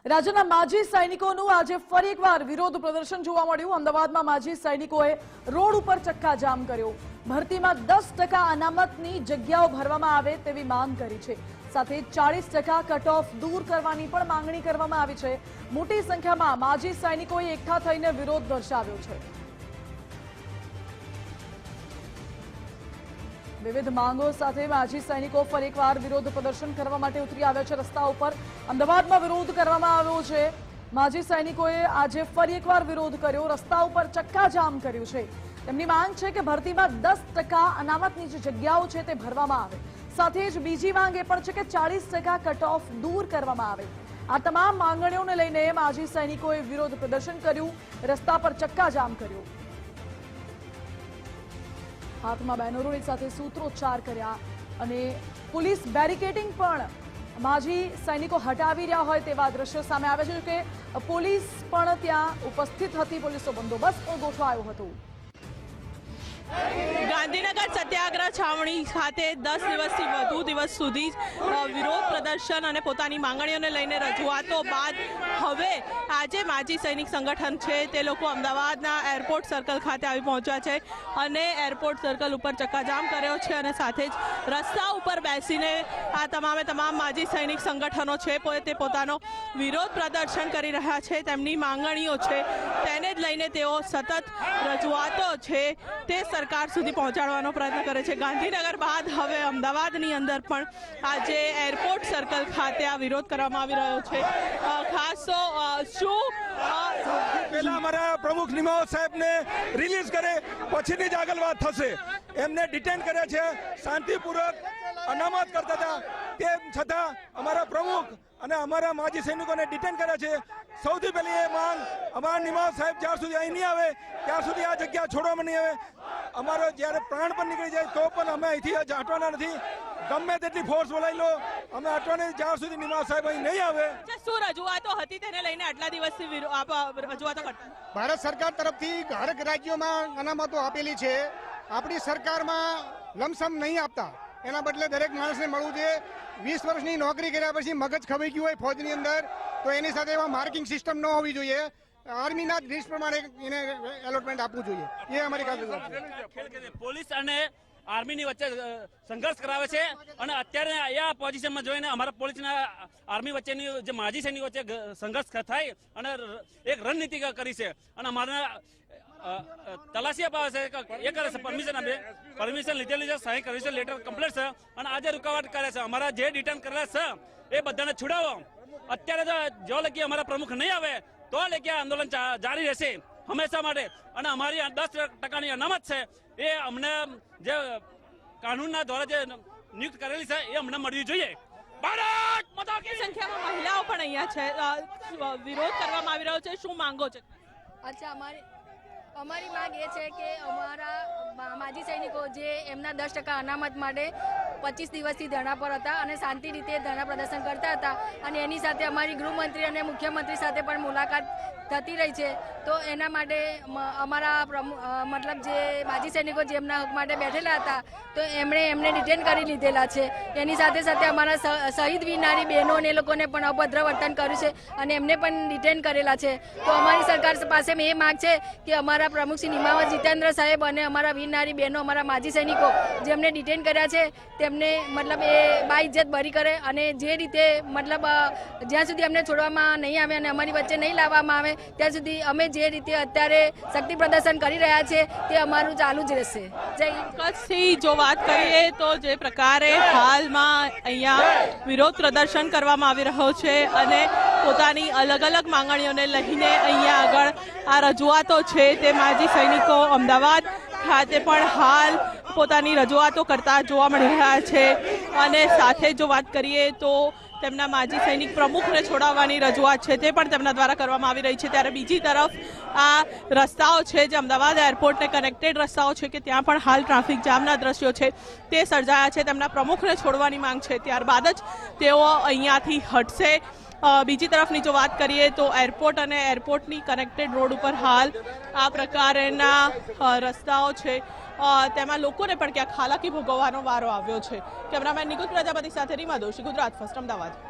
રાજ્યના માજી સૈનિકોનું આજે ફરી એકવાર વિરોધ પ્રદર્શન જોવા મળ્યું। અમદાવાદમાં માજી સૈનિકોએ રોડ ઉપર ચક્કાજામ કર્યો। ભરતીમાં 10% અનામતની જગ્યાઓ ભરવામાં આવે તેવી માંગ કરી છે। સાથે 40% કટ ઓફ દૂર કરવાની પણ માંગણી કરવામાં આવી છે। મોટી સંખ્યામાં માજી સૈનિકોએ એકઠા થઈને વિરોધ દર્શાવ્યો છે। વિવિધ માંગો સાથે માજી સૈનિકો ફરી એકવાર વિરોધ પ્રદર્શન કરવા માટે ઉતરી આવ્યા છે રસ્તા ઉપર। અમદાવાદમાં વિરોધ કરવામાં આવ્યો છે। માજી સૈનિકોએ આજે ફરી એકવાર વિરોધ કર્યો, રસ્તા ઉપર ચક્કાજામ કર્યું છે। તેમની માંગ છે કે ભરતીમાં 10% અનામતની જે જગ્યાઓ છે તે ભરવામાં આવે। સાથે જ બીજી માંગ એ પણ છે કે 40% કટ ઓફ દૂર કરવામાં આવે। આ તમામ માંગણીઓને લઈને માજી સૈનિકોએ વિરોધ પ્રદર્શન કર્યું, રસ્તા પર ચક્કાજામ કર્યું। હાથમાં બેનરોની સાથે સૂત્રોચ્ચાર કર્યા અને પોલીસ બેરિકેડિંગ પણ માજી સૈનિકો હટાવી રહ્યા હોય તેવા દ્રશ્યો સામે આવે છે કે પોલીસ પણ ત્યાં ઉપસ્થિત હતી, પોલીસનો બંદોબસ્ત પણ ગોઠવાયો હતો। ગાંધીનગર સત્યાગ્રહ છાવણી ખાતે 10 દિવસથી વધુ દિવસ સુધી વિરોધ પ્રદર્શન અને પોતાની માંગણીઓને લઈને રજૂઆતો બાદ હવે આજે માજી સૈનિક સંગઠન છે તે લોકો અમદાવાદના એરપોર્ટ સર્કલ ખાતે આવી પહોંચ્યા છે અને એરપોર્ટ સર્કલ ઉપર ચક્કાજામ કર્યો છે અને સાથે જ રસ્તા ઉપર બેસીને આ તમામ માજી સૈનિક સંગઠનો છે તે પોતાનો વિરોધ પ્રદર્શન કરી રહ્યા છે। તેમની માંગણીઓ છે તેને જ લઈને તેઓ સતત રજૂઆતો છે તે સરકાર સુધી પહોંચાડવાનો પ્રયત્ન કરે છે। ગાંધીનગર બાદ હવે અમદાવાદની અંદર પણ આજે એરપોર્ટ સર્કલ ખાતે આ વિરોધ કરવામાં આવી રહ્યો છે। ખાસ તો શું પહેલા અમારા પ્રમુખ નિમાવ સાહેબને રિલીઝ કરે પછીની જ આગળ વાત થશે। એમને ડિટેન કરે છે, શાંતિપૂર્વક અનામત કરતા હતા, તેમ છતાં અમારા પ્રમુખ અને અમારા માજી સૈનિકોને ડિટેન કરે છે। સૌથી પહેલી એ માંગ અમારા નિમાવ સાહેબ જ્યાં સુધી અહીં નહીં આવે ત્યાં સુધી આ જગ્યા છોડવામાં નહીં આવે। અમારો જ્યારે પ્રાણ પણ નીકળી જાય તો પણ અમે અહીંથી હટવાના નથી। ગમે તેટલી ફોર્સ બોલાવી લો, અમે હટવાના જ્યાં સુધી નિમાવ સાહેબ અહીં નહીં આવે। શું રજૂઆતો હતી તેને લઈને આટલા દિવસથી રજૂઆતો કરતા? ભારત સરકાર તરફથી હરેક રાજ્યોમાં અનામતો આપેલી છે। આપણી સરકારમાં લમસમ નહીં આપતા, એના બદલે દરેક માણસને મળવું જોઈએ। 20 વર્ષની નોકરી કર્યા પછી મગજ ખવાઈ ગયું હોય ફોજની અંદર તો એની સાથે એમાં માર્કિંગ સિસ્ટમ ન હોવી જોઈએ। આર્મીના લિસ્ટ પ્રમાણે એને એલોટમેન્ટ આપવું જોઈએ, એ અમારી ખાસ। પોલીસ અને આર્મીની વચ્ચે સંઘર્ષ કરાવે છે અને અત્યારે આ પોઝિશનમાં જોઈને અમારા પોલીસના આર્મી વચ્ચેની જે માજી સૈનિકો વચ્ચે સંઘર્ષ થાય અને એક રણનીતિ કરી છે અને અમારા તલાશી અપાવે છે, એ કરે છે, પરમિશન આપે, પરમિશન લીધેલી છે, સાઇન કરી છે, લેટર કમ્પ્લીટ છે અને આજે રૂકાવટ કરે છે। અમારા જે ડિટેન કરેલા છે એ બધાને છોડાવો। અત્યારે જો લગી અમારા પ્રમુખ નહીં આવે તો લગી આંદોલન જારી રહેશે હંમેશા માટે અને અમારી 10% અનામત છે એ અમને જે કાનૂનના દ્વારા જે નિયુક્ત કરેલી છે એ અમને મળવી જોઈએ। ભારત માતા કી સંખ્યામાં મહિલાઓ પણ અહીંયા છે, વિરોધ કરવામાં આવી રહ્યો છે। શું માંગો છે? અચ્છા, અમારી માંગ એ છે કે અમારા માજી સૈનિકો જે એમના 10% અનામત માટે 25 દિવસથી ધરણા પર હતા અને શાંતિ રીતે ધરણા પ્રદર્શન કરતા હતા અને એની સાથે અમારી ગૃહમંત્રી અને મુખ્યમંત્રી સાથે પણ મુલાકાત થતી રહી છે। તો એના માટે અમારા મતલબ જે માજી સૈનિકો જે એમના હક માટે બેઠેલા હતા તો એમને ડિટેન કરી લીધેલા છે। એની સાથે સાથે અમારા શહીદ વિનારી બહેનોને લોકોને પણ અભદ્ર વર્તન કર્યું છે અને એમને પણ ડિટેન કરેલા છે। તો અમારી સરકાર પાસે એ માંગ છે કે અમારા પ્રમુખ શ્રી નિમાવત જીતેન્દ્ર સાહેબ અને અમારા વીરનારી બહેનો, અમારા માજી સૈનિકો જેમને ડિટેન કર્યા છે તેમને મતલબ એ બાઇજ્જત બરી કરે અને જે રીતે મતલબ જ્યાં સુધી અમને છોડવામાં નહીં આવે અને અમારી વચ્ચે નહીં લાવવામાં આવે ત્યાં સુધી અમે જે રીતે અત્યારે શક્તિ પ્રદર્શન કરી રહ્યા છે તે અમારું ચાલુ જ રહેશે। જય કચ્છથી જો વાત કરીએ તો જે પ્રકારે હાલમાં અહીંયા વિરોધ પ્રદર્શન કરવામાં આવી રહ્યો છે અને પોતાની અલગ અલગ માંગણીઓને લઈને અહીંયા આગળ આ રજૂઆતો છે તે માજી સૈનિકો અમદાવાદ ખાતે પણ હાલ પોતાની રજૂઆતો કરતા જોવા મળી રહ્યા છે અને સાથે જો વાત કરીએ તો તેમના માજી સૈનિક પ્રમુખને છોડાવવાની રજૂઆત છે તે પણ તેમના દ્વારા કરવામાં આવી રહી છે। ત્યારે બીજી તરફ આ રસ્તાઓ છે જે અમદાવાદ એરપોર્ટને કનેક્ટેડ રસ્તાઓ છે કે ત્યાં પણ હાલ ટ્રાફિક જામના દ્રશ્યો છે તે સર્જાયા છે। તેમના પ્રમુખને છોડવાની માંગ છે, ત્યારબાદ જ તેઓ અહીંયાથી હટશે। બીજી તરફની જો વાત કરીએ તો એરપોર્ટ અને એરપોર્ટની કનેક્ટેડ રોડ ઉપર હાલ આ પ્રકારના રસ્તાઓ છે તેમાં લોકોને પણ ક્યાંક હાલાકી ભોગવવાનો વારો આવ્યો છે। કેમેરામેન નિકુલ પ્રજાપતિ સાથે રીમા દોશી, ગુજરાત ફર્સ્ટ, અમદાવાદ।